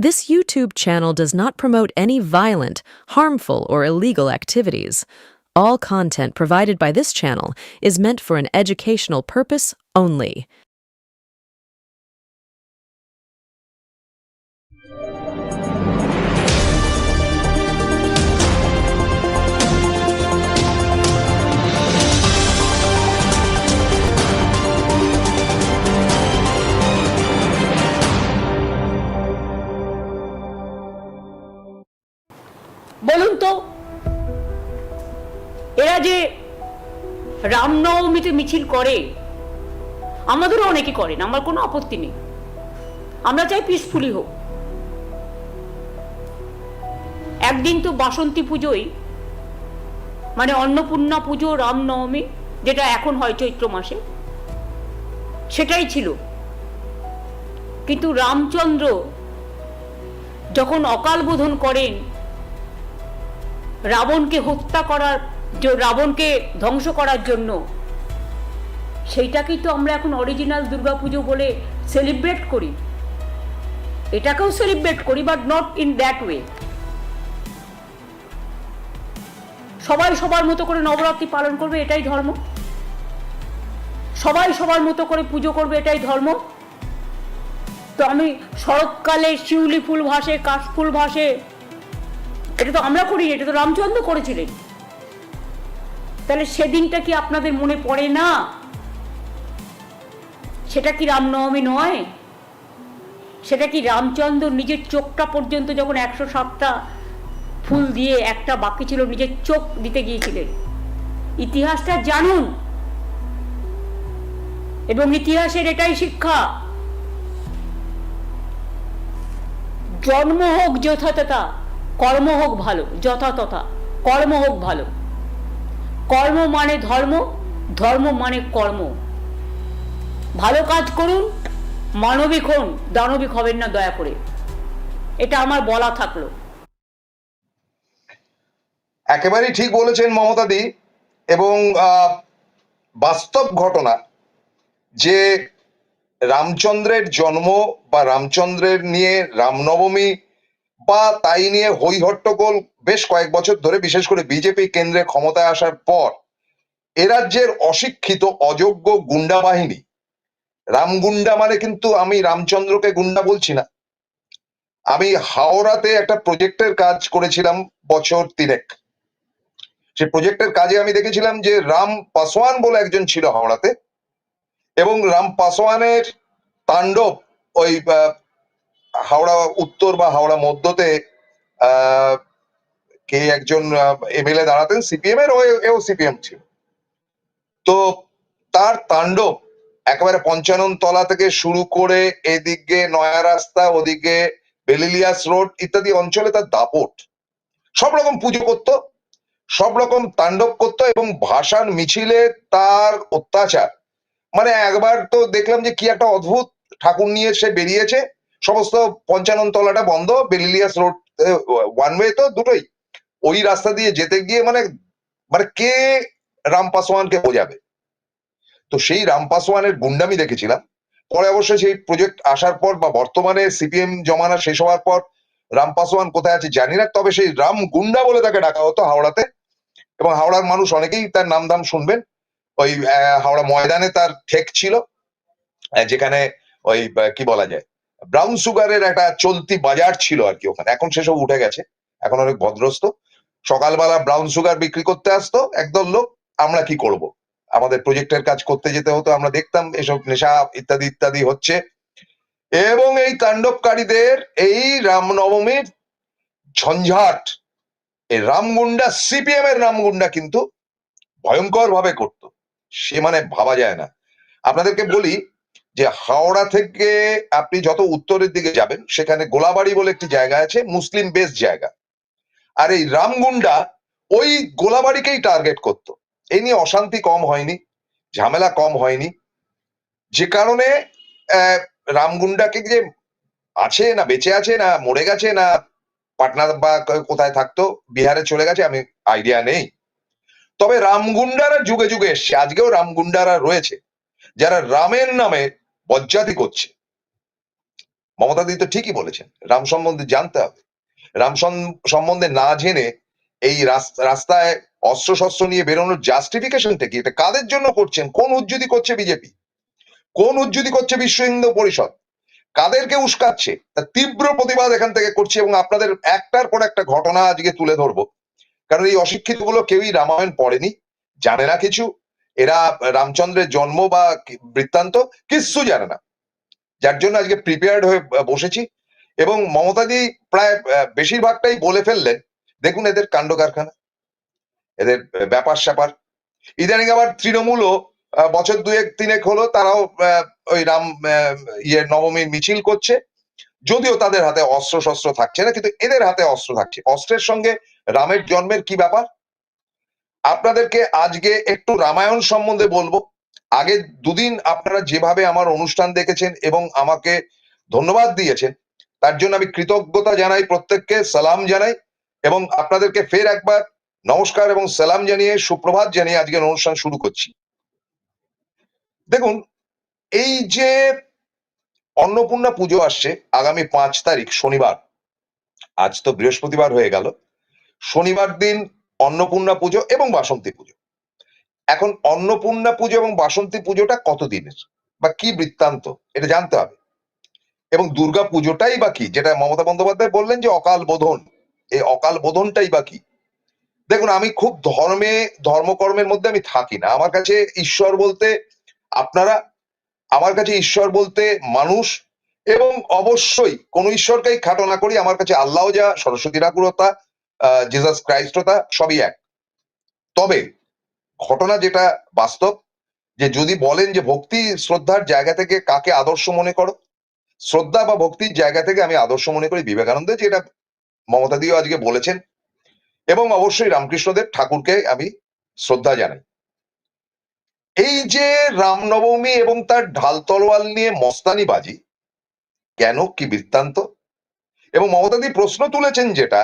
This YouTube channel does not promote any violent, harmful, or illegal activities. All content provided by this channel is meant for an educational purpose only. বলুন তো, এরা যে রামনবমীতে মিছিল করে, আমাদেরও অনেকে করেন, আমার কোনো আপত্তি নেই, আমরা চাই পিসফুলি হোক। একদিন তো বাসন্তী পুজোয়, মানে অন্নপূর্ণা পুজো, রামনবমী যেটা এখন হয় চৈত্র মাসে, সেটাই ছিল। কিন্তু রামচন্দ্র যখন অকাল বোধন করেন, রাবণকে হত্যা করার, রাবণকে ধ্বংস করার জন্য, সেইটাকেই তো আমরা এখন অরিজিনাল দুর্গাপুজো বলে সেলিব্রেট করি। এটাকেও সেলিব্রেট করি, but not in that way. সবাই সবার মতো করে নবরাত্রি পালন করবে, এটাই ধর্ম। সবাই সবার মতো করে পুজো করবে, এটাই ধর্ম। তো আমি শরৎকালে শিউলি ফুল ভাসে, কাশফুল ভাসে, এটা তো আমরা করি, এটা তো রামচন্দ্র করেছিলেন। তাহলে সেদিনটা কি আপনাদের মনে পড়ে না? সেটা কি রামনবমী নয়? সেটা কি রামচন্দ্র নিজের চোখটা পর্যন্ত যখন 107টা ফুল দিয়ে একটা বাকি ছিল, নিজের চোখ দিতে গিয়েছিলেন? ইতিহাসটা জানুন, এবং ইতিহাসের এটাই শিক্ষা, জন্ম হোক যথাতথা, কর্ম হোক ভালো। যথাতথা কর্ম হোক ভালো। কর্ম মানে ধর্ম, ধর্ম মানে কর্ম। ভালো কাজ করুন, মানবিক হন, দানবিক হবেন না দয়া করে। এটা আমার বলা থাকলো। একেবারেই ঠিক বলেছেন মমতাদি, এবং বাস্তব ঘটনা যে রামচন্দ্রের জন্ম বা রামচন্দ্রের নিয়ে রামনবমী বা তাই নিয়ে হই হট্টগোল বেশ কয়েক বছর ধরে, বিশেষ করে বিজেপি কেন্দ্রে ক্ষমতায় আসার পর এ রাজ্যের অশিক্ষিত অযোগ্য গুন্ডা বাহিনী, রামগুন্ডা মানে, কিন্তু আমি রামচন্দ্রকে গুন্ডা বলছি না। আমি হাওড়াতে একটা প্রজেক্টের কাজ করেছিলাম বছর 3 সেই প্রজেক্টের কাজে আমি দেখেছিলাম যে রাম পাসওয়ান বলে একজন ছিল হাওড়াতে, এবং রাম পাসওয়ানের তাণ্ডব ওই হাওড়া উত্তর বা হাওড়া মধ্যতে কে একজন এমএলএ দাঁড়াতেন সিপিএম এর, এও সিপিএম ছিল। তো তার তাণ্ডব একেবারে পঞ্চানন তলা থেকে শুরু করে এদিকে নয়া রাস্তা, ওদিকে বেলিলিয়াস রোড ইত্যাদি অঞ্চলে তার দাপট। সব রকম পুজো করতো, সব রকম তাণ্ডব করতো, এবং ভাসান মিছিলে তার অত্যাচার। মানে একবার তো দেখলাম যে কি একটা অদ্ভুত ঠাকুর নিয়ে সে বেরিয়েছে, সমস্ত পঞ্চানন তলাটা বন্ধ, বেলিলিয়াস রোড ওয়ান ওয়ে, তো দুটোই, ওই রাস্তা দিয়ে যেতে গিয়ে মানে মানে কে রাম পাসওয়ানকে বোঝাবে? তো সেই রাম পাসওয়ানের গুন্ডামি দেখেছিলাম। পরে অবশ্যই সেই প্রজেক্ট আসার পর বা বর্তমানে সিপিএম জমানা শেষ হওয়ার পর রাম পাসওয়ান কোথায় আছে জানি না, তবে সেই রাম গুন্ডা বলে তাকে ডাকা হতো হাওড়াতে, এবং হাওড়ার মানুষ অনেকেই তার নাম দাম শুনবেন। ওই হাওড়া ময়দানে তার ঠেক ছিল, যেখানে ওই কি বলা যায়, ব্রাউন সুগারের একটা চলতি বাজার ছিল আর কি ওখানে। এখন সেসব উঠে গেছে, এখন অনেক ভদ্রস্ত। সকালবেলা ব্রাউন সুগার বিক্রি করতে আসতো একদল লোক, আমরা কি করব, আমাদের প্রজেক্টের কাজ করতে যেতে হতো, আমরা দেখতাম এসব নেশা ইত্যাদি ইত্যাদি হচ্ছে। এবং এই তাণ্ডবকারীদের এই রামনবমীর ঝঞ্ঝাট এই রামগুন্ডা, সিপিএম এর রামগুন্ডা কিন্তু ভয়ঙ্কর ভাবে করতো, সে মানে ভাবা যায় না। আপনাদেরকে বলি যে হাওড়া থেকে আপনি যত উত্তরের দিকে যাবেন, সেখানে গোলাবাড়ি বলে একটি জায়গা আছে, মুসলিম বেস জায়গা। আর এই রামগুন্ডা ওই গোলাবাড়িকেই টার্গেট করত। এই নিয়ে অশান্তি কম হয়নি, ঝামেলা কম হয়নি, যে কারণে রামগুন্ডাকে যে আছে না বেঁচে আছে না মরে গেছে না পাটনা বা কোথায় থাকতো, বিহারে চলে গেছে, আমি আইডিয়া নেই। তবে রামগুন্ডারা যুগে যুগে এসছে, আজকেও রামগুন্ডারা রয়েছে যারা রামের নামে বজ্জাতি করছে। মমতা দি তো ঠিকই বলেছেন, রাম সম্বন্ধে জানতে হবে। রাম সম্বন্ধে না জেনে এই রাস্তায় অস্ত্র শস্ত্র নিয়ে বেরোনোর জাস্টিফিকেশনটা কি? এটা কাদের জন্য করছেন? কোন উজ্জুতি করছে বিজেপি? কোন উজ্জুতি করছে বিশ্ব হিন্দু পরিষদ? কাদেরকে উস্কাচ্ছে? তার তীব্র প্রতিবাদ এখান থেকে করছি এবং আপনাদের একটার পর একটা ঘটনা আজকে তুলে ধরবো। কারণ এই অশিক্ষিত গুলো কেউই রামায়ণ পড়েনি, জানে না কিছু। এরা রামচন্দ্রের জন্ম বা বৃত্তান্ত কিচ্ছু জানে না, যার জন্য আজকে প্রিপেয়ার্ড হয়ে বসেছি। এবং মমতাদি প্রায় বেশিরভাগটাই বলে ফেললেন। দেখুন এদের কাণ্ড কারখানা, এদের ব্যাপার স্যাপার। ইদানিং আবার তৃণমূলও বছর দুয়েক তিনেক হলো তারাও ওই রাম নবমীর মিছিল করছে, যদিও তাদের হাতে অস্ত্র শস্ত্র থাকছে না, কিন্তু এদের হাতে অস্ত্র থাকছে। অস্ত্রের সঙ্গে রামের জন্মের কি ব্যাপার? আপনাদেরকে আজকে একটু রামায়ণ সম্বন্ধে বলবো। আগে দুদিন আপনারা যেভাবে আমার অনুষ্ঠান দেখেছেন এবং আমাকে ধন্যবাদ দিয়েছেন, তার জন্য আমি কৃতজ্ঞতা জানাই, প্রত্যেককে সালাম জানাই এবং আপনাদেরকে ফের একবার নমস্কার এবং সালাম জানিয়ে সুপ্রভাত জানিয়ে আজকের অনুষ্ঠান শুরু করছি। দেখুন, এই যে অন্নপূর্ণা পুজো আসছে আগামী 5 তারিখ শনিবার, আজ তো বৃহস্পতিবার হয়ে গেল, শনিবার দিন অন্নপূর্ণা পুজো এবং বাসন্তী পুজো। এখন অন্নপূর্ণা পুজো এবং বাসন্তী পুজোটা কতদিনের বা কি বৃত্তান্ত এটা জানতে হবে। এবং দুর্গা পুজোটাই বা কি, যেটা মমতা বন্দ্যোপাধ্যায় বললেন যে অকাল বোধন, এই অকাল বোধনটাই বা কি। দেখুন, আমি খুব ধর্মকর্মের মধ্যে আমি থাকি না। আমার কাছে ঈশ্বর বলতে আপনারা, আমার কাছে ঈশ্বর বলতে মানুষ, এবং অবশ্যই কোন ঈশ্বরকেই খাটো না করি, আমার কাছে আল্লাহ যা, সরস্বতী ঠাকুরতা, জিসাস ক্রাইস্টতা সবই এক। তবে ঘটনা যেটা বাস্তব, যে যদি বলেন যে ভক্তি শ্রদ্ধার জায়গা থেকে কাকে আদর্শ মনে করো, শ্রদ্ধা বা ভক্তির জায়গা থেকে আমি আদর্শ মনে করি বিবেকানন্দ, যেটা মমতা দিও আজকে বলেছেন, এবং অবশ্যই রামকৃষ্ণদেব ঠাকুরকে আমি শ্রদ্ধা জানাই। এই যে রামনবমী এবং তার ঢাল তলোয়াল নিয়ে মস্তানিবাজি কেন, কি বৃত্তান্ত? এবং মমতাদি প্রশ্ন তুলেছেন যেটা,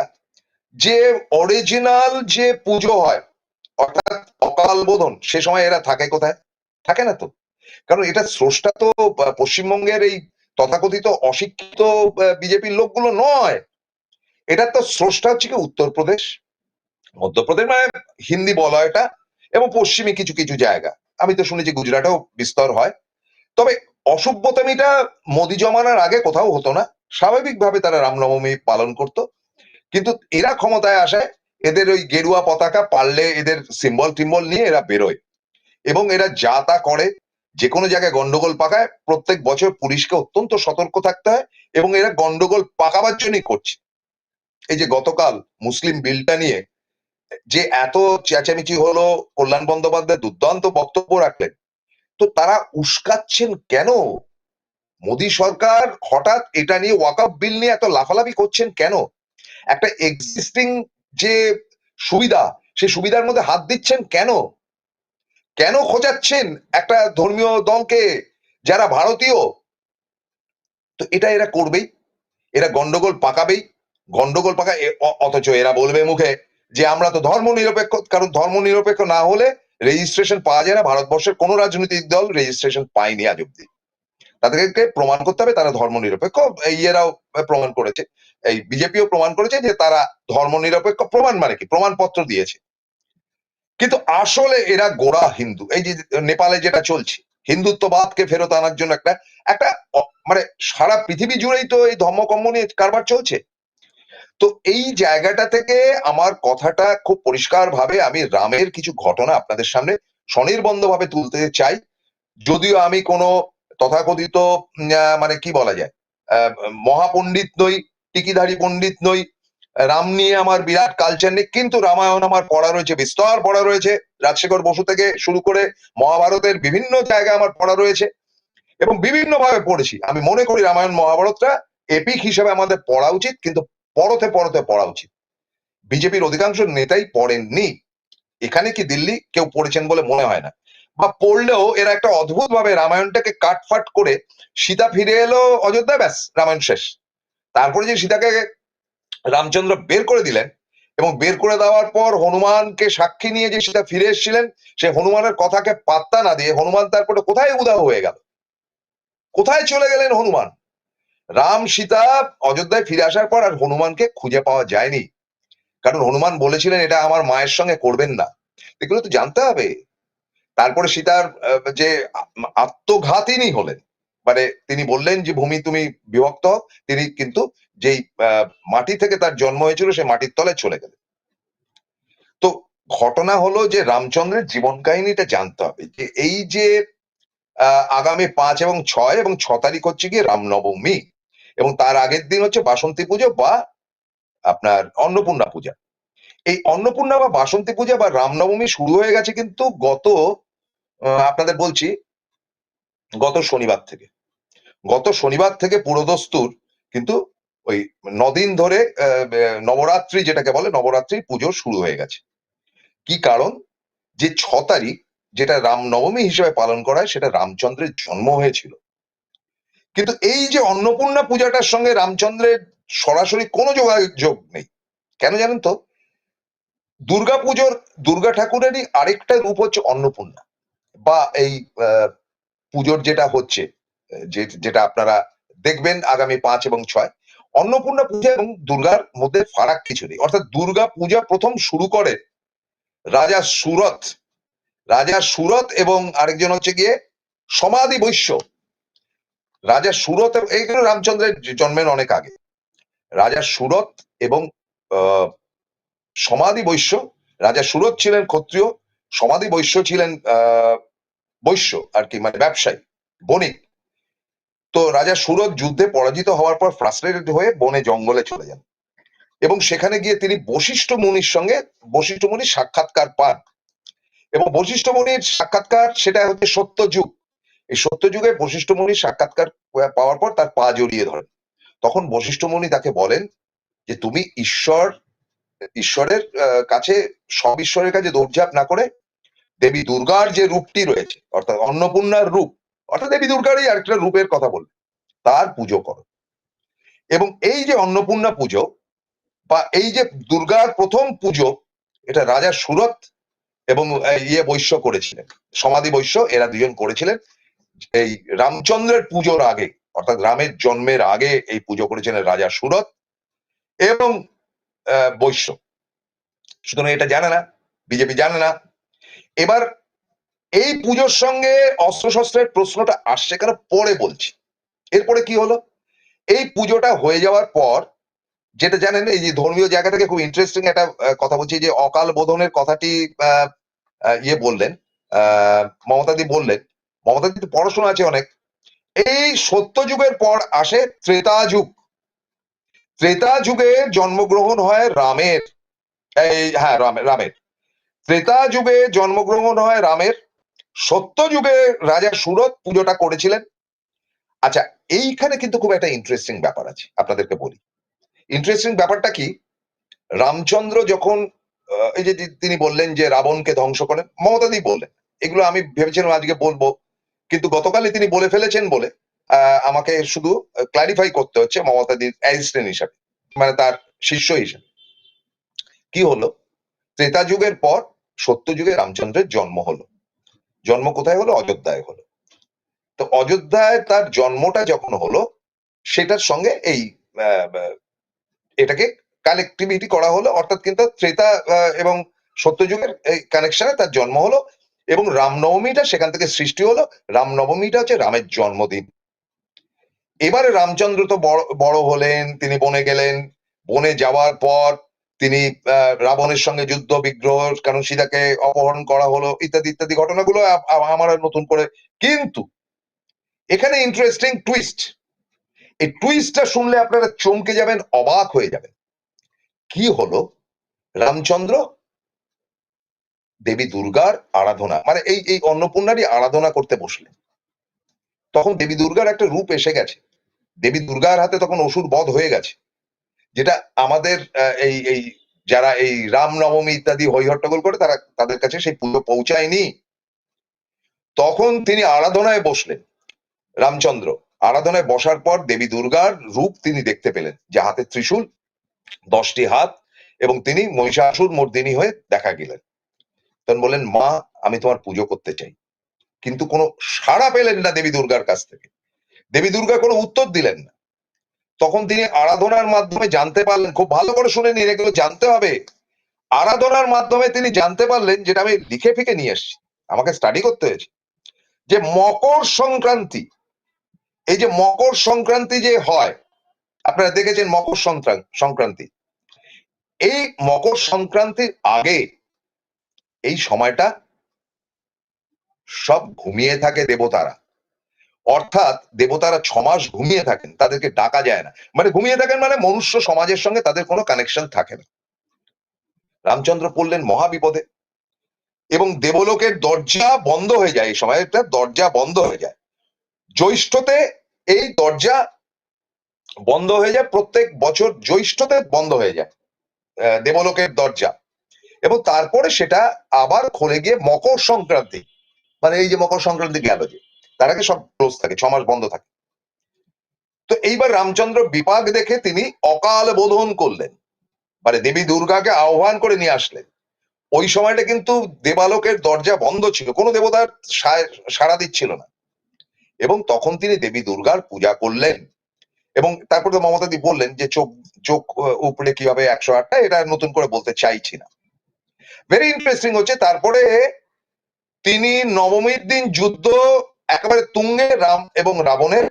যে অরিজিনাল যে পুজো হয় অর্থাৎ অকাল বোধন, সে সময় এরা থাকে কোথায়? থাকে না তো। কারণ এটা স্রষ্টা তো পশ্চিমবঙ্গের এই তথাকথিত অশিক্ষিত বিজেপির লোকগুলো নয়, এটা তো স্রষ্টা হচ্ছে কি উত্তরপ্রদেশ, মধ্যপ্রদেশ, মানে হিন্দি বলা এটা, এবং পশ্চিমী কিছু কিছু জায়গা। আমি তো শুনেছি গুজরাটেও বিস্তর হয়। তবে অসভ্যতামিটা মোদি জমানার আগে কোথাও হতো না, স্বাভাবিকভাবে তারা রামনবমী পালন করত। কিন্তু এরা ক্ষমতায় আসে, এদের ওই গেরুয়া পতাকা পারলে এদের সিম্বল টিম্বল নিয়ে এরা বেরোয় এবং এরা যা তা করে, যে কোনো জায়গায় গন্ডগোল পাকায়। প্রত্যেক বছর পুলিশকে অত্যন্ত সতর্ক থাকতে হয় এবং এরা গন্ডগোল পাকাবার জন্যই করছে। এই যে গতকাল মুসলিম বিলটা নিয়ে যে এত চেঁচামেচি হলো, কল্যাণ বন্দ্যোপাধ্যায় দুর্দান্ত বক্তব্য রাখলেন, তো তারা উস্কাচ্ছেন কেন? মোদী সরকার হঠাৎ এটা নিয়ে ওয়াকআপ বিল নিয়ে এত লাফালাফি করছেন কেন? একটা এক্সিস্টিং যে সুবিধা, সেই সুবিধার মধ্যে হাত দিচ্ছেন কেন? কেন খোঁচাচ্ছেন একটা ধর্মীয় দলকে যারা ভারতীয়? তো এটা এরা করবেই, এরা গন্ডগোল পাকাবেই, গন্ডগোল পাকা। অথচ এরা বলবে মুখে যে আমরা তো ধর্ম নিরপেক্ষ, কারণ ধর্ম নিরপেক্ষ না হলে রেজিস্ট্রেশন পাওয়া যায় না। ভারতবর্ষের কোন রাজনৈতিক দল রেজিস্ট্রেশন পায়নি আজ অব্দি। তাদেরকে প্রমাণ করতে হবে তারা ধর্ম নিরপেক্ষ। এরাও প্রমাণ করেছে, এই বিজেপিও প্রমাণ করেছে যে তারা ধর্ম নিরপেক্ষ। প্রমাণ মানে কি? প্রমাণপত্র দিয়েছে। কিন্তু আসলে এরা গোড়া হিন্দু। এই যে নেপালে যেটা চলছে, হিন্দুত্ববাদকে ফেরত আনার জন্য একটা একটা মানে সারা পৃথিবী জুড়েই তো এই ধর্মকর্ম নিয়ে কারবার চলছে। তো এই জায়গাটা থেকে আমার কথাটা খুব পরিষ্কার ভাবে আমি রামের কিছু ঘটনা আপনাদের সামনে স্বনির্বন্ধ ভাবে তুলতে চাই। যদিও আমি কোনো তথাকথিত মানে কি বলা যায়, মহাপণ্ডিত নই, টিকিধারী পণ্ডিত নই, রাম নিয়ে আমার বিরাট কালচার নেই, কিন্তু রামায়ণ আমার পড়া রয়েছে, বিস্তর পড়া রয়েছে। রাজশেখর বসু থেকে শুরু করে মহাভারতের বিভিন্ন জায়গায় আমার পড়া রয়েছে এবং বিভিন্ন ভাবে পড়েছি। আমি মনে করি রামায়ণ মহাভারতটা এপিক হিসেবে আমাদের পড়া উচিত, কিন্তু পরতে পরতে পড়া উচিত। বিজেপির অধিকাংশ নেতাই পড়েননি। এখানে কি দিল্লি কেউ পড়েছেন বলে মনে হয় না, বা পড়লেও এরা একটা অদ্ভুত ভাবে রামায়ণটাকে কাটফাট করে সীতা ফিরে এলো অযোধ্যায়, ব্যাস রামায়ণ শেষ। তারপরে যে সীতাকে রামচন্দ্র বের করে দিলেন এবং বের করে দেওয়ার পর হনুমানকে সাক্ষী নিয়ে যে সীতা ফিরে এসেছিলেন, সে হনুমানের কথাকে পাত্তা না দিয়ে হনুমান তারপরে কোথায় উধাও হয়ে গেল? কোথায় চলে গেলেন হনুমান? রাম সীতা অযোধ্যায় ফিরে আসার পর আর হনুমানকে খুঁজে পাওয়া যায়নি, কারণ হনুমান বলেছিলেন এটা আমার মায়ের সঙ্গে করবেন না। এগুলো তো জানতে হবে। তারপরে সীতার যে আত্মঘাতিনী হলেন, মানে তিনি বললেন যে ভূমি তুমি বিভক্ত হও, তিনি কিন্তু যেই মাটি থেকে তার জন্ম হয়েছিল সেই মাটির তলায় চলে গেলেন। তো ঘটনা হলো যে রামচন্দ্রের জীবন কাহিনীটা জানতে হবে, যে এই যে আগামী 5 এবং 6 এবং 6 তারিখ হচ্ছে গিয়ে রামনবমী, এবং তার আগের দিন হচ্ছে বাসন্তী পুজো বা আপনার অন্নপূর্ণা পূজা। এই অন্নপূর্ণা বা বাসন্তী পূজা বা রামনবমী শুরু হয়ে গেছে কিন্তু গত আপনাদের বলছি গত শনিবার থেকে। গত শনিবার থেকে পুরোদস্তুর কিন্তু ওই 9 দিন ধরে নবরাত্রি যেটাকে বলে নবরাত্রি পুজো শুরু হয়ে গেছে। কি কারণ? যে 6 তারিখ যেটা রামনবমী হিসেবে পালন করা হয় সেটা রামচন্দ্রের জন্ম হয়েছিল। কিন্তু এই যে অন্নপূর্ণা পূজাটার সঙ্গে রামচন্দ্রের সরাসরি কোনো যোগাযোগ নেই। কেন জানেন তো? দুর্গাপুজোর দুর্গা ঠাকুরেরই আরেকটা রূপ হচ্ছে অন্নপূর্ণা, বা এই পুজোর যেটা হচ্ছে, যেটা আপনারা দেখবেন আগামী 5 এবং 6। অন্নপূর্ণা পূজা এবং দুর্গার মধ্যে ফারাক কিছু নেই। অর্থাৎ দুর্গা পূজা প্রথম শুরু করে রাজা সুরথ। রাজা সুরথ এবং আরেকজন হচ্ছে গিয়ে সমাধি বৈশ্য। রাজা সুরথ, এইগুলো রামচন্দ্রের জন্মের অনেক আগে। রাজা সুরথ এবং আহ সমাধি বৈশ্য। রাজা সুরথ ছিলেন ক্ষত্রিয়, সমাধি বৈশ্য ছিলেন বৈশ্য আর কি, মানে ব্যবসায়ী, বণিক। তো রাজা সুরথ যুদ্ধে পরাজিত হওয়ার পর ফ্রাস্ট্রেটেড হয়ে বনে জঙ্গলে চলে যান, এবং সেখানে গিয়ে তিনি বশিষ্ঠ মুনির সঙ্গে বশিষ্ঠ মুনির সাক্ষাৎকার পান। এবং বশিষ্ঠ মুনির সাক্ষাৎকার সেটা হচ্ছে সত্যযুগ। এই সত্যযুগে বশিষ্ঠ মুনির সাক্ষাৎকার পাওয়ার পর তার পা জড়িয়ে ধরেন। তখন বশিষ্ঠ মুনি তাকে বলেন যে তুমি ঈশ্বরের কাছে, সব ঈশ্বরের কাছে দৌড়ঝাঁপ না করে দেবী দুর্গার যে রূপটি রয়েছে, অর্থাৎ অন্নপূর্ণার রূপ, অর্থাৎ দেবী দুর্গারই আরেকটা রূপের কথা বলবে, তার পুজো করো। এবং এই যে অন্নপূর্ণা পুজো বা এই যে দুর্গার প্রথম পুজো, এটা রাজা সুরথ এবং বৈশ্য করেছিলেন, সমাধি বৈশ্য, এরা দুজন করেছিলেন। এই রামচন্দ্রের পুজোর আগে, অর্থাৎ রামের জন্মের আগে এই পুজো করেছিলেন রাজা সুরথ এবং বৈশ্য। সুতরাং এটা জানে না, বিজেপি জানে না। এবার এই পুজোর সঙ্গে অস্ত্রশস্ত্রের প্রশ্নটা আসছে কেন পরে বলছি। এরপরে কি হলো? এই পুজোটা হয়ে যাওয়ার পর, যেটা জানেন, এই যে ধর্মীয় জায়গা থেকে খুব ইন্টারেস্টিং একটা কথা বলছি, যে অকাল বোধনের কথাটি বললেন, মমতাদি বললেন। মমতাদি তো পড়াশোনা আছে অনেক। এই সত্যযুগের পর আসে ত্রেতা যুগ। ত্রেতা যুগে জন্মগ্রহণ হয় রামের, রামের। ত্রেতা যুগে জন্মগ্রহণ হয় রামের। সত্যযুগে রাজা সুরথ পুজোটা করেছিলেন। আচ্ছা, এইখানে কিন্তু খুব একটা ইন্টারেস্টিং ব্যাপার আছে, আপনাদেরকে বলি। ইন্টারেস্টিং ব্যাপারটা কি? রামচন্দ্র যখন এই যে তিনি বললেন যে রাবণকে ধ্বংস করেন, মমতাদি বললেন। এগুলো আমি ভেবেছিলাম আজকে বলবো, কিন্তু গতকালই তিনি বলে ফেলেছেন বলে আমাকে শুধু ক্লারিফাই করতে হচ্ছে মমতাদির অ্যাসিস্ট্যান্ট হিসাবে, মানে তার শিষ্য হিসাবে। কি হলো? ত্রেতা যুগের পর সত্যযুগে রামচন্দ্রের জন্ম হলো। জন্ম কোথায় হলো? অযোধ্যায় হলো। তো অযোধ্যায় তার জন্মটা যখন হলো, সেটার সঙ্গে এই এটাকে কানেক্টিভিটি করা হলো, অর্থাৎ কিন্তু ত্রেতা এবং সত্যযুগের এই কানেকশনে তার জন্ম হলো, এবং রামনবমীটা সেখান থেকে সৃষ্টি হলো। রামনবমীটা হচ্ছে রামের জন্মদিন। এবারে রামচন্দ্র তো বড় হলেন, তিনি বনে গেলেন। বনে যাওয়ার পর তিনি রাবণের সঙ্গে যুদ্ধ বিগ্রহ, কারণ সীতাকে অপহরণ করা হলো, ইত্যাদি ইত্যাদি ঘটনাগুলো আমার আর নতুন করে। কিন্তু এখানে ইন্টারেস্টিং টুইস্ট। এই টুইস্টটা শুনলে আপনারা চমকে যাবেন, অবাক হয়ে যাবেন। কি হলো? রামচন্দ্র দেবী দুর্গার আরাধনা, মানে এই অন্নপূর্ণারই আরাধনা করতে বসলেন। তখন দেবী দুর্গার একটা রূপ এসে গেছে। দেবী দুর্গার হাতে তখন অসুর বধ হয়ে গেছে, যেটা আমাদের এই যারা এই রামনবমী ইত্যাদি হইহট্টগোল করে তাদের কাছে সেই পুজো পৌঁছায়নি। তখন তিনি আরাধনায় বসলেন। রামচন্দ্র আরাধনায় বসার পর দেবী দুর্গার রূপ তিনি দেখতে পেলেন, যে হাতে ত্রিশূল, 10টি হাত, এবং তিনি মহিষাসুর মর্দিনী হয়ে দেখা গেলেন। তখন বললেন, মা আমি তোমার পুজো করতে চাই। কিন্তু কোনো সাড়া পেলেন না দেবী দুর্গার কাছ থেকে। দেবী দুর্গা কোনো উত্তর দিলেন না। তখন তিনি আরাধনার মাধ্যমে জানতে পারলেন, খুব ভালো করে শুনে নিন, এগুলো জানতে হবে। আরাধনার মাধ্যমে তিনি জানতে পারলেন, যেটা আমি লিখে ফিকে নিয়ে এসেছি, আমাকে স্টাডি করতে হয়েছে, যে মকর সংক্রান্তি, এই যে মকর সংক্রান্তি যে হয়, আপনারা দেখেছেন মকর সংক্রান্তি, এই মকর সংক্রান্তির আগে এই সময়টা সব ঘুমিয়ে থাকে দেবতারা, অর্থাৎ দেবতারা 6 মাস ঘুমিয়ে থাকেন, তাদেরকে ডাকা যায় না, মানে ঘুমিয়ে থাকেন মানে মনুষ্য সমাজের সঙ্গে তাদের কোনো কানেকশন থাকে না। রামচন্দ্র পড়লেন মহাবিপদে এবং দেবলোকের দরজা বন্ধ হয়ে যায়, এই সময়টা দরজা বন্ধ হয়ে যায়। জ্যৈষ্ঠতে এই দরজা বন্ধ হয়ে যায়, প্রত্যেক বছর জ্যৈষ্ঠতে বন্ধ হয়ে যায় দেবলোকের দরজা, এবং তারপরে সেটা আবার খুলে গিয়ে মকর সংক্রান্তি, মানে এই যে মকর সংক্রান্তি গেল, যে তার আগে সব ক্লোজ থাকে, 6 মাস বন্ধ থাকে। তো এইবার রামচন্দ্র বিপাক দেখে তিনি অকাল বোধন করলেন, মানে দেবী দুর্গাকে আহ্বান করে নিয়ে আসলেন। ওই সময়টা কিন্তু দেবালোকের দরজা বন্ধ ছিল, কোনো দেবতার সাড়া দিচ্ছিল না, এবং তখন তিনি দেবী দুর্গার পূজা করলেন। এবং তারপরে তো মমতাদি বললেন যে চোখ চোখ উপরে কিভাবে 108টা, এটা নতুন করে বলতে চাইছি না। ভেরি ইন্টারেস্টিং হচ্ছে, তারপরে তিনি নবমীর দিন যুদ্ধ একেবারে তুঙ্গে রাম এবং রাবণের,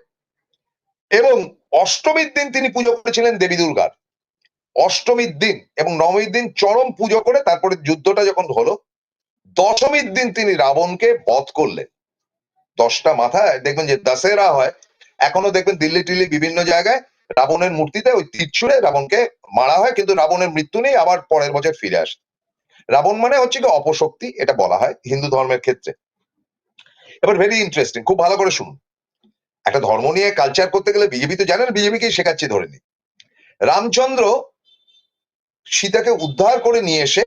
এবং অষ্টমীর দিন তিনি পুজো করেছিলেন দেবী দুর্গার, অষ্টমীর দিন এবং নবমীর দিন চরম পুজো করে তারপরে যুদ্ধটা যখন হলো, দশমীর দিন তিনি রাবণকে বধ করলেন। 10টা মাথা, দেখবেন যে দশেরা হয় এখনো, দেখবেন দিল্লি টিল্লি বিভিন্ন জায়গায় রাবণের মূর্তিতে ওই তীর ছুঁড়ে রাবণকে মারা হয়, কিন্তু রাবণের মৃত্যু নেই, আবার পরের বছর ফিরে আসে। রাবণ মানে হচ্ছে কি অপশক্তি, এটা বলা হয় হিন্দু ধর্মের ক্ষেত্রে। এবার ভেরি ইন্টারেস্টিং, খুব ভালো করে শুনুন। একটা ধর্ম নিয়ে কালচার করতে গেলে বিজেপি তো জানেন, বিজেপিকেই শেখাচ্ছে ধরে নি। রামচন্দ্র সীতাকে উদ্ধার করে নিয়ে এসে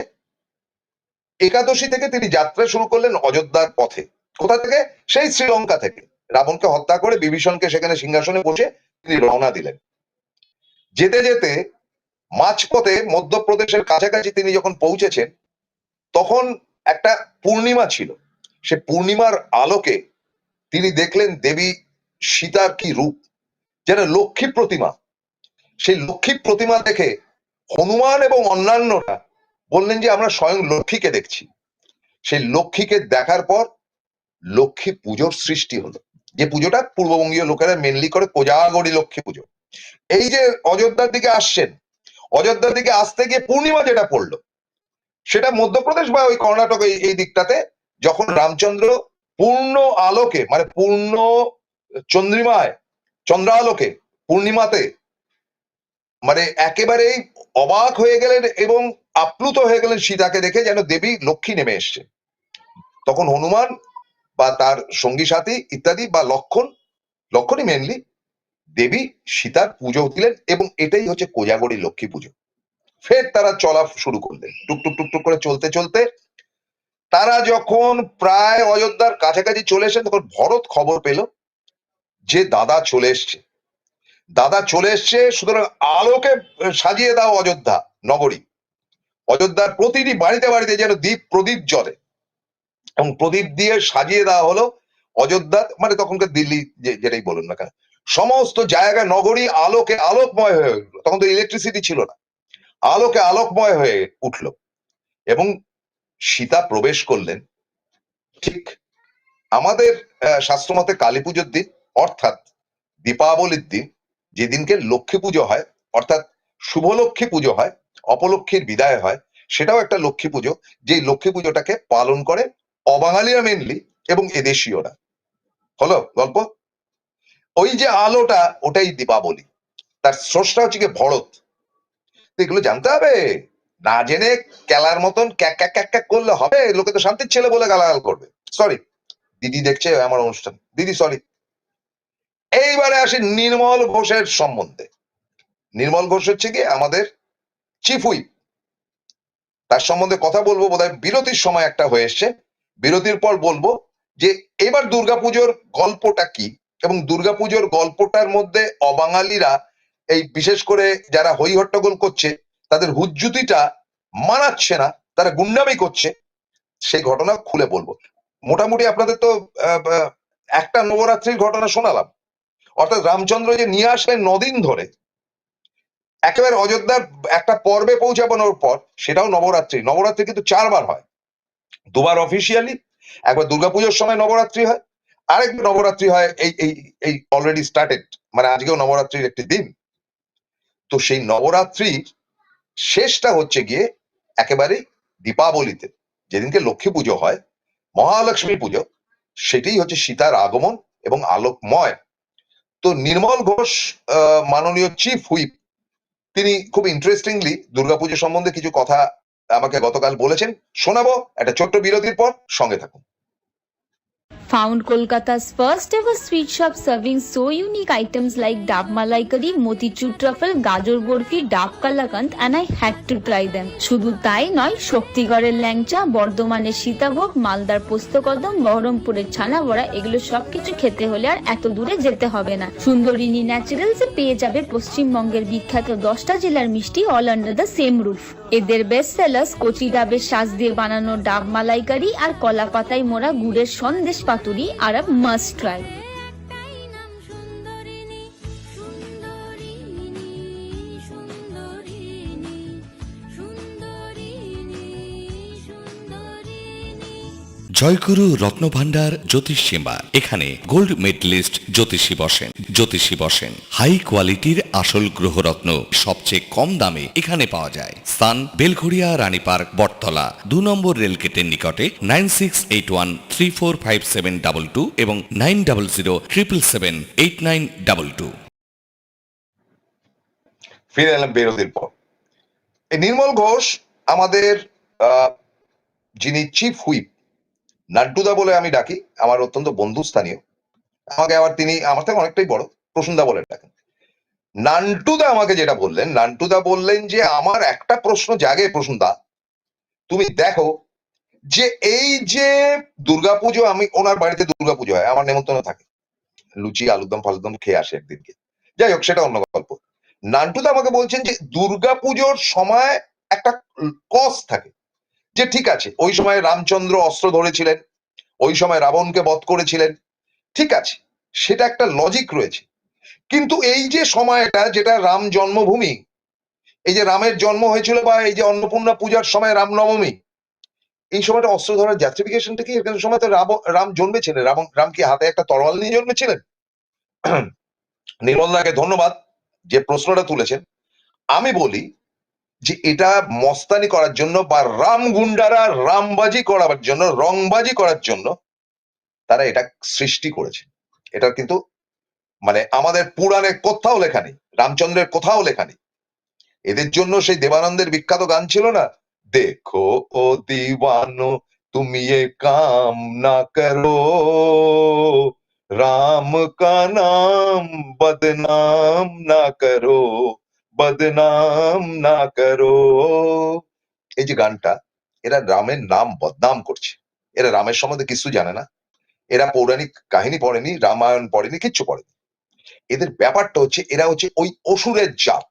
একাদশী থেকে তিনি যাত্রা শুরু করলেন অযোধ্যার পথে। কোথা থেকে? সেই শ্রীলঙ্কা থেকে। রাবণকে হত্যা করে বিভীষণকে সেখানে সিংহাসনে বসে তিনি রওনা দিলেন। যেতে যেতে মাঝপথে মধ্যপ্রদেশের কাছাকাছি তিনি যখন পৌঁছেছেন, তখন একটা পূর্ণিমা ছিল। সে পূর্ণিমার আলোকে তিনি দেখলেন দেবী সীতার কি রূপ, যেন লক্ষ্মী প্রতিমা। সেই লক্ষ্মী প্রতিমা দেখে হনুমান এবং অন্যান্যরা বললেন যে আমরা স্বয়ং লক্ষ্মীকে দেখছি। সেই লক্ষ্মীকে দেখার পর লক্ষ্মী পুজোর সৃষ্টি হলো, যে পুজোটা পূর্ববঙ্গীয় লোকেরা মেনলি করে, কোজাগরী লক্ষ্মী পুজো। এই যে অযোধ্যার দিকে আসছেন, অযোধ্যার দিকে আসতে গিয়ে পূর্ণিমা যেটা পড়লো, সেটা মধ্যপ্রদেশ বা ওই কর্ণাটক এই দিকটাতে, যখন রামচন্দ্র পূর্ণ আলোকে, মানে পূর্ণ চন্দ্রিমায়, চন্দ্রালোকে, পূর্ণিমাতে, মানে একেবারেই অবাক হয়ে গেলেন এবং আপ্লুত হয়ে গেলেন সীতাকে দেখে, যেন দেবী লক্ষ্মী নেমে এসছে। তখন হনুমান বা তার সঙ্গী সাথী ইত্যাদি বা লক্ষণই মেনলি দেবী সীতার পুজো দিলেন, এবং এটাই হচ্ছে কোজাগরী লক্ষ্মী পুজো। ফের তারা চলা শুরু করলেন, টুকটুক টুকটুক করে চলতে চলতে তারা যখন প্রায় অযোধ্যার কাছাকাছি চলে এসেছেন, তখন ভরত খবর পেল যে দাদা চলে এসছে, দাদা চলে এসছে, সুতরাং আলোকে সাজিয়ে দাও অযোধ্যা নগরী। অযোধ্যার প্রতিটি বাড়িতে বাড়িতে যেন প্রদীপ জ্বলে, এবং প্রদীপ দিয়ে সাজিয়ে দেওয়া হলো অযোধ্যা, মানে তখনকার দিল্লি যেটাই বলুন না কেন, সমস্ত জায়গা নগরী আলোকে আলোকময় হয়ে উঠলো। তখন তো ইলেকট্রিসিটি ছিল না, আলোকে আলোকময় হয়ে উঠল, এবং সীতা প্রবেশ করলেন ঠিক আমাদের শাস্ত্রমতে কালী পুজোর দিন, অর্থাৎ দীপাবলির দিন, যেদিনকে লক্ষ্মী পুজো হয়, অর্থাৎ শুভ লক্ষ্মী পুজো হয়, অপলক্ষ্মীর বিদায় হয়, সেটাও একটা লক্ষ্মী পুজো, যে লক্ষ্মী পুজোটাকে পালন করে অবাঙালিরা মেনলি এবং এদেশীয়রা। হলো গল্প। ওই যে আলোটা, ওটাই দীপাবলি, তার স্রষ্টা হচ্ছে কি ভরত। এগুলো জানতে হবে, না জেনে কেলার মতন ক্যাক ক্যাক ক্যাক ক্যাক করলে হবে? লোকে তো শান্তির ছেলে বলে গালাগাল করবে। সরি, দিদি দেখছে আমার অনুষ্ঠান, দিদি সরি। এইবারে আসি নির্মল ঘোষের সম্বন্ধে। নির্মল ঘোষ হচ্ছে কি আমাদের চিফ হুইপ, তার সম্বন্ধে কথা বলবো বোধহয় বিরতির সময় একটা হয়ে এসছে, বিরতির পর বলবো যে এবার দুর্গাপুজোর গল্পটা কি, এবং দুর্গাপুজোর গল্পটার মধ্যে অবাঙালিরা এই বিশেষ করে যারা হই হট্টগোল করছে, তাদের হুজ্জুতিটা মানাচ্ছে না, তারা গুন্ডামি করছে, সেই ঘটনা খুলে বলবো। মোটামুটি আপনাদের তো একটা নবরাত্রির ঘটনা শোনালাম, অর্থাৎ রামচন্দ্র যে নিয়ে আসলেন 9 দিন ধরে, একেবারে অযোধ্যার একটা পর্বে পৌঁছানোর পর, সেটাও নবরাত্রি, নবরাত্রি কিন্তু 4 বার হয়, 2 বার অফিসিয়ালি, একবার দুর্গাপুজোর সময় নবরাত্রি হয়, আরেকবার নবরাত্রি হয় এই এই এই অলরেডি স্টার্টেড, মানে আজকেও নবরাত্রির একটি দিন। তো সেই নবরাত্রির শেষটা হচ্ছে গিয়ে একেবারেই দীপাবলিতে, যেদিনকে লক্ষ্মী পুজো হয়, মহালক্ষ্মী পুজো, সেটাই হচ্ছে সীতার আগমন এবং আলোকময়। তো নির্মল ঘোষ, মাননীয় চিফ হুইপ, তিনি খুব ইন্টারেস্টিংলি দুর্গাপুজো সম্বন্ধে কিছু কথা আমাকে গতকাল বলেছেন, শোনাবো একটা ছোট্ট বিরতির পর, সঙ্গে থাকুন। Found Kolkata's first ever sweet shop serving so unique items like Dab Malai Curry, Motichur Truffle, Gajor Borfi, Dab Kalakand, and I had to try them. শুধু তাই নয়, শক্তিগড়ের ল্যাংচা, বর্ধমানের সীতাভোগ, মালদার পোস্তকদম, বহরমপুরের ছানা বড়া, এগুলো সবকিছু খেতে হলে আর এত দূরে যেতে হবে না। সুন্দরিনী ন্যাচারালসে পেয়ে যাবে পশ্চিমবঙ্গের বিখ্যাত 10টা জেলার মিষ্টি all under the same roof. এদের বেস্ট সেলার্স কচি ডাবের শাঁস দিয়ে বানানো ডাব মালাইকারি আর কলা পাতায় মোড়া গুড়ের সন্দেশ পাতুরি আর আ মাস্ট ট্রাই। জয়গুরু রত্নভান্ডার জ্যোতিষীমা, এখানে গোল্ড মেডেলিস্ট জ্যোতিষী বসেন। হাই কোয়ালিটির আসল গ্রহরত্ন সবচেয়ে কম দামে এখানে পাওয়া যায়। স্থান বেলঘড়িয়া রানীপার্ক, বটতলা, 2 নম্বর রেলগেটের নিকটে। 9681345722 এবং 9007778922। ফিরে এলাম বিরতির পর। এই নির্মল ঘোষ আমাদের যিনি চিফ হুইপ, নাড্ডুদা বলে আমি ডাকি, আমার অত্যন্ত বন্ধুস্থানীয়, আমাকে আবার তিনি আমার থেকে অনেকটাই বড়, প্রসূনদা বলে ডাকেন। নান্টুদা আমাকে যেটা বললেন, নান্টুদা বললেন যে আমার একটা প্রশ্ন জাগে প্রসূনদা, তুমি দেখো যে এই যে দুর্গাপুজো, আমি ওনার বাড়িতে দুর্গাপুজো হয়, আমার নেমন্তন্ন থাকে, লুচি আলুরদম ফালুদম খেয়ে আসে একদিনকে, যাই হোক সেটা অন্য গল্প। নান্টুদা আমাকে বলছেন যে দুর্গাপুজোর সময় একটা কজ থাকে, যে ঠিক আছে ওই সময় রামচন্দ্র অস্ত্র ধরেছিলেন, ওই সময় রাবণকে বধ করেছিলেন, ঠিক আছে, সেটা একটা লজিক রয়েছে, কিন্তু এই যে সময়টা যেটা রাম জন্মভূমি, এই যে রামের জন্ম হয়েছিল, বা এই যে অন্নপূর্ণা পূজার সময় রামনবমী, এই সময়টা অস্ত্র ধরার জাস্টিফিকেশনটা কি? এখানে সময় তো রাম জন্মেছিলেন, রাম কি হাতে একটা তরোয়াল নিয়ে জন্মেছিলেন? নির্মলদাকে ধন্যবাদ যে প্রশ্নটা তুলেছেন। আমি বলি যে এটা মস্তানি করার জন্য, বা রাম গুন্ডারা রামবাজি করার জন্য, রংবাজি করার জন্য তারা এটা সৃষ্টি করেছে। এটা কিন্তু মানে আমাদের পুরাণে কোথাও লেখা নেই, রামচন্দ্রের কোথাও লেখা নেই। এদের জন্য সেই দেবানন্দের বিখ্যাত গান ছিল না, দেখো ও দিওয়ানো তুমি ये काम ना करो, राम का नाम बदनाम ना करो, बदनाम ना करो। এই যে গানটা, এরা রামের নাম বদনাম করছে, এরা রামের সম্বন্ধে কিছু জানে না, এরা পৌরাণিক কাহিনী পড়েনি, রামায়ণ পড়েনি, কিচ্ছু পড়েনি। এদের ব্যাপারটা হচ্ছে এরা হচ্ছে ওই অসুরের জাত,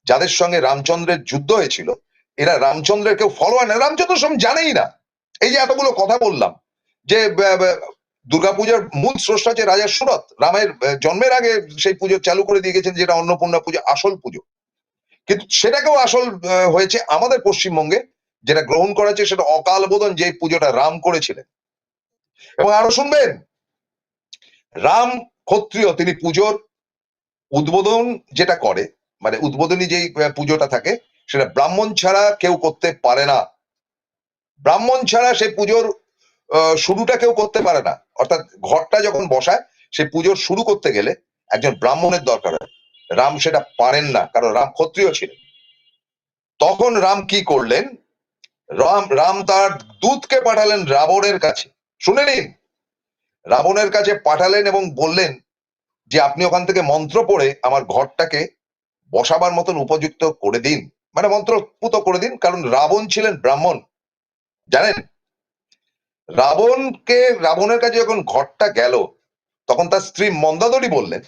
যাদের সঙ্গে রামচন্দ্রের যুদ্ধ হয়েছিল, এরা রামচন্দ্রের কেউ ফলোয়ার না, রামচন্দ্র সব জানেই না। এই যে এতগুলো কথা বললাম যে দুর্গাপূজার মূল স্রষ্টা হচ্ছে রাজা সুরত, রামের জন্মের আগে সেই পুজো চালু করে দিয়ে গেছেন, যেটা অন্নপূর্ণা পুজো, আসল পুজো, কিন্তু সেটাকেও আসল হয়েছে আমাদের পশ্চিমবঙ্গে, যেটা গ্রহণ করা হয়েছে সেটা অকাল বোধন, যে পুজোটা রাম করেছিলেন। এবং আরো শুনবেন, রাম ক্ষত্রিয়, তিনি পুজোর উদ্বোধন যেটা করে, মানে উদ্বোধনী যেই পুজোটা থাকে, সেটা ব্রাহ্মণ ছাড়া কেউ করতে পারে না। ব্রাহ্মণ ছাড়া সেই পুজোর শুরুটা কেউ করতে পারে না, অর্থাৎ ঘরটা যখন বসায় সেই পুজোর শুরু করতে গেলে একজন ব্রাহ্মণের দরকার হয়। রাম সেটা পারেন না, কারণ রাম ক্ষত্রিয় ছিলেন। তখন রাম কি করলেন? রাম তার দূতকে পাঠালেন রাবণের কাছে, শুনে নিন, রাবণের কাছে পাঠালেন এবং বললেন যে আপনি ওখান থেকে মন্ত্র পড়ে আমার ঘরটাকে বসাবার মতন উপযুক্ত করে দিন, মানে মন্ত্রপুত করে দিন, কারণ রাবণ ছিলেন ব্রাহ্মণ, জানেন। রাবণের কাছে যখন ঘরটা গেল, তখন তার স্ত্রী মন্দাদরি বললেন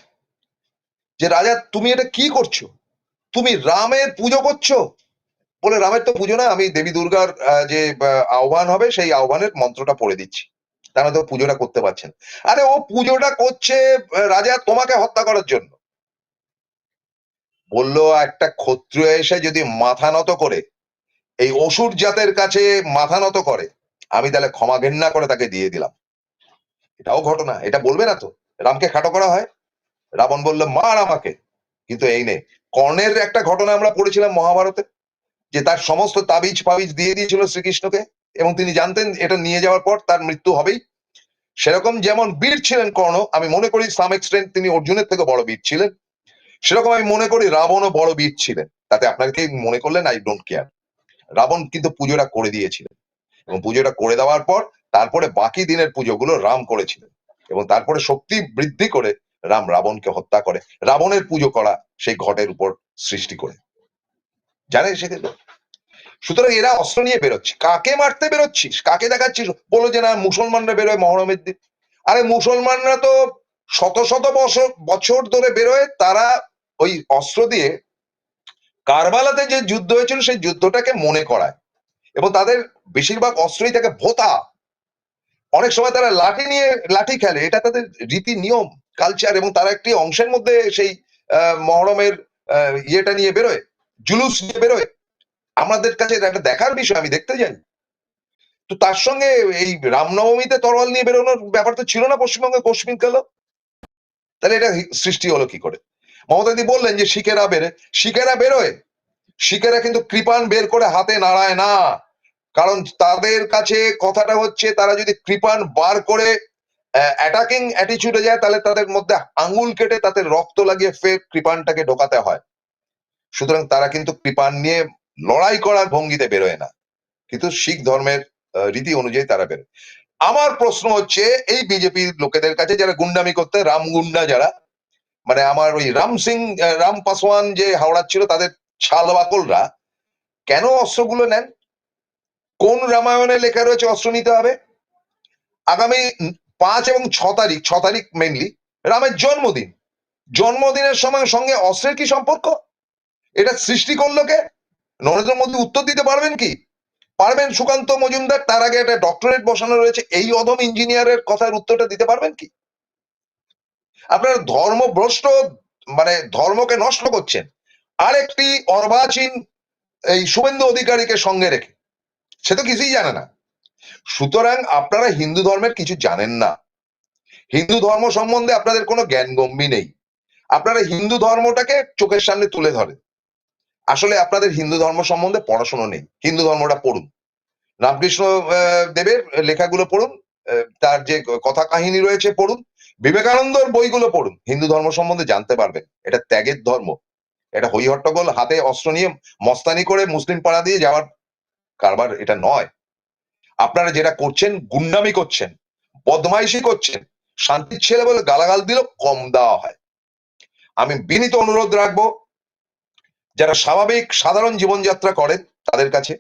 যে রাজা তুমি এটা কি করছো, তুমি রামের পুজো করছো। বলে রামের তো পুজো না, আমি দেবী দুর্গার যে আহ্বান হবে সেই আহ্বানের মন্ত্রটা পড়ে দিচ্ছি, তারা তো পুজোটা করতে পারছেন। আরে ও পুজোটা করছে রাজা তোমাকে হত্যা করার জন্য। বললো একটা ক্ষত্রিয় এসে যদি মাথা নত করে এই অসুর জাতের কাছে মাথা নত করে, আমি তাহলে ক্ষমা ঘেন্না করে তাকে দিয়ে দিলাম। এটাও ঘটনা, এটা বলবে না তো? রামকে খাটো করা হয়, রাবণ বলল মার আমাকে, কিন্তু এই নেই। কর্ণের একটা ঘটনা আমরা পড়েছিলাম মহাভারতে, যে তার সমস্ত তাবিজ ফাবিজ দিয়ে দিয়েছিল শ্রীকৃষ্ণকে, এবং তিনি জানতেন এটা নিয়ে যাওয়ার পর তার মৃত্যু হবেই। সেরকম যেমন বীর ছিলেন কর্ণ, আমি মনে করি সাম এক্সটেন্ট তিনি অর্জুনের থেকে বড় বীর ছিলেন, সেরকম আমি মনে করি রাবণও বড় বীর ছিলেন। তাতে আপনাকে কি মনে করলেন, আই ডোন্ট কেয়ার। রাবণ কিন্তু পুজোটা করে দিয়েছিলেন, এবং পুজোটা করে দেওয়ার পর তারপরে বাকি দিনের পুজোগুলো রাম করেছিলেন, এবং তারপরে শক্তি বৃদ্ধি করে রাম রাবণকে হত্যা করে রাবণের পুজো করা সেই ঘটের উপর সৃষ্টি করে, জানে সেগুলো। সুতরাং এরা অস্ত্র নিয়ে বেরোচ্ছে, কাকে মারতে বেরোচ্ছিস, কাকে দেখাচ্ছিস? বলো যে না মুসলমানরা বেরোয় মহরমের দিন। আরে মুসলমানরা তো শত শত বছর ধরে বেরোয়, তারা ওই অস্ত্র দিয়ে কারবালাতে যে যুদ্ধ হয়েছিল সেই যুদ্ধটাকে মনে করায়, এবং তাদের বেশিরভাগ অস্ত্রই থাকে ভোতা। অনেক সময় তারা লাঠি নিয়ে লাঠি খেলে, এটা তাদের রীতি নিয়ম কালচার, এবং তারা একটি অংশের মধ্যে সেই মহরমের ইয়েটা নিয়ে বেরোয়, জুলুস নিয়ে বেরোয়। আমাদের কাছে এটা একটা দেখার বিষয়, আমি দেখতে যাই। তো তার সঙ্গে এই রামনবমীতে তরোয়াল নিয়ে বেরোনোর ব্যাপার তো ছিল না পশ্চিমবঙ্গে কোশ্মিন কালো, তাহলে এটা সৃষ্টি হলো কি করে? মমতাদি বললেন যে শিখেরা বেরোয়, শিখেরা কিন্তু কৃপান বের করে হাতে নাড়ায় না, কারণ তাদের কাছে কথাটা হচ্ছে তারা যদি কৃপান বার করে অ্যাটাকিং অ্যাটিচিউডে যায়, তাহলে তাদের মধ্যে আঙ্গুল কেটে তাতে রক্ত লাগিয়ে ফের কৃপানটাকে ঢোকাতে হয়। সুতরাং তারা কিন্তু কৃপান নিয়ে লড়াই করার ভঙ্গিতে বেরোয় না, কিন্তু শিখ ধর্মের রীতি অনুযায়ী তারা বেরোয়। আমার প্রশ্ন হচ্ছে এই বিজেপির লোকেদের কাছে যারা গুন্ডামি করতে, রাম গুন্ডা যারা, মানে আমার ওই রাম পাসওয়ান যে হাওড়া ছিল তাদের ছাল বাকলরা কেন অস্ত্রগুলো নেন? কোন রামায়ণে লেখা রয়েছে অস্ত্র নিতে হবে? আগামী 5 এবং 6 তারিখ মেনলি রামের জন্মদিন, জন্মদিনের সময় সঙ্গে অস্ত্রের কি সম্পর্ক? এটা সৃষ্টি করলো কে? নরেন্দ্র মোদী উত্তর দিতে পারবেন কি? পারবেন সুকান্ত মজুমদার? তার আগে একটা ডক্টরেট বসানো রয়েছে, এই অদম ইঞ্জিনিয়ারের কথার উত্তরটা দিতে পারবেন কি? আপনারা ধর্মভ্রষ্ট, মানে ধর্মকে নষ্ট করছেন আরেকটি অর্বাচীন এই শুভেন্দু অধিকারীকে সঙ্গে রেখে, সে তো কিছুই জানে না। সুতরাং আপনারা হিন্দু ধর্মের কিছু জানেন না, হিন্দু ধর্ম সম্বন্ধে আপনাদের কোনো জ্ঞানগম্যি নেই, আপনারা হিন্দু ধর্মটাকে চোখের সামনে তুলে ধরেন। আসলে আপনাদের হিন্দু ধর্ম সম্বন্ধে পড়াশোনা নেই। হিন্দু ধর্মটা পড়ুন, রামকৃষ্ণ দেবের লেখাগুলো পড়ুন, তার যে কথা কাহিনী রয়েছে পড়ুন, বিবেকানন্দর বইগুলো পড়ুন, হিন্দু ধর্ম সম্বন্ধে জানতে পারবেন। এটা ত্যাগের ধর্ম, এটা হই হট্টগোল হাতে অস্ত্র নিয়ে মস্তানি করে মুসলিম পাড়া দিয়ে যাওয়ার কারবার এটা নয়। আপনারা যেটা করছেন, গুন্ডামি করছেন, বদমাইশি করছেন, শান্তির ছেলে বলে গালাগাল দিলেও কম দেওয়া হয়। আমি বিনীত অনুরোধ রাখবো যারা স্বাভাবিক সাধারণ জীবনযাত্রা করেন তাদের কাছে,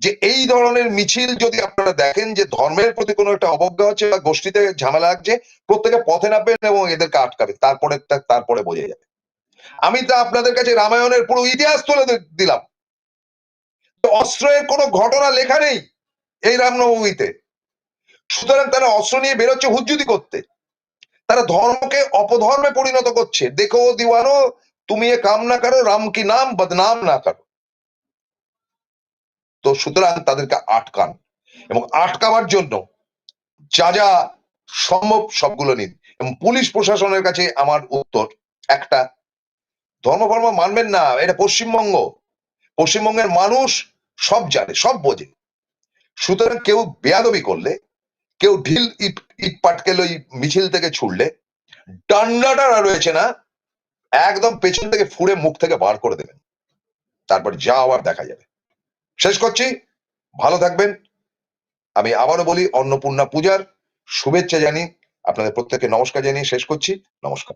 যে এই ধরনের মিছিল যদি আপনারা দেখেন যে ধর্মের প্রতি কোনো একটা অবজ্ঞা হচ্ছে বা গোষ্ঠীতে ঝামেলা লাগছে, প্রত্যেকে পথে নামবেন এবং এদেরকে আটকাবে, তারপরে বোঝা যাবে। আমি তো আপনাদের কাছে রামায়ণের পুরো ইতিহাস তুলে দিলাম, অস্ত্রের কোনো ঘটনা লেখা নেই এই রামনবমীতে। সুতরাং তারা অস্ত্র নিয়ে বেরোচ্ছে হুজ্জুতি করতে, তারা ধর্মকে অপধর্মে পরিণত করছে। দেখো দিওয়ানো, তুমি এ কাম না করো, রাম কি নাম বদনাম না করো। তো সুতরাং তাদেরকে আটকান, এবং আটকাবার জন্য যা যা সম্ভব সবগুলো নিন। এবং পুলিশ প্রশাসনের কাছে আমার উত্তর একটা, ধর্ম মানবেন না, এটা পশ্চিমবঙ্গ, পশ্চিমবঙ্গের মানুষ সব জানে, সব বোঝে। সুতরাং কেউ বেয়াদবি করলে, কেউ ঢিল ইট পাটকেল ওই মিছিল থেকে ছুড়লে, ডান্ডাটা রয়েছে না, একদম পেছন থেকে ফুড়ে মুখ থেকে বার করে দেবেন, তারপর যা আবার দেখা যাবে। শেষ করছি, ভালো থাকবেন। আমি আবারও বলি, অন্নপূর্ণা পূজার শুভেচ্ছা জানি আপনাদের প্রত্যেককে, নমস্কার জানিয়ে শেষ করছি। নমস্কার।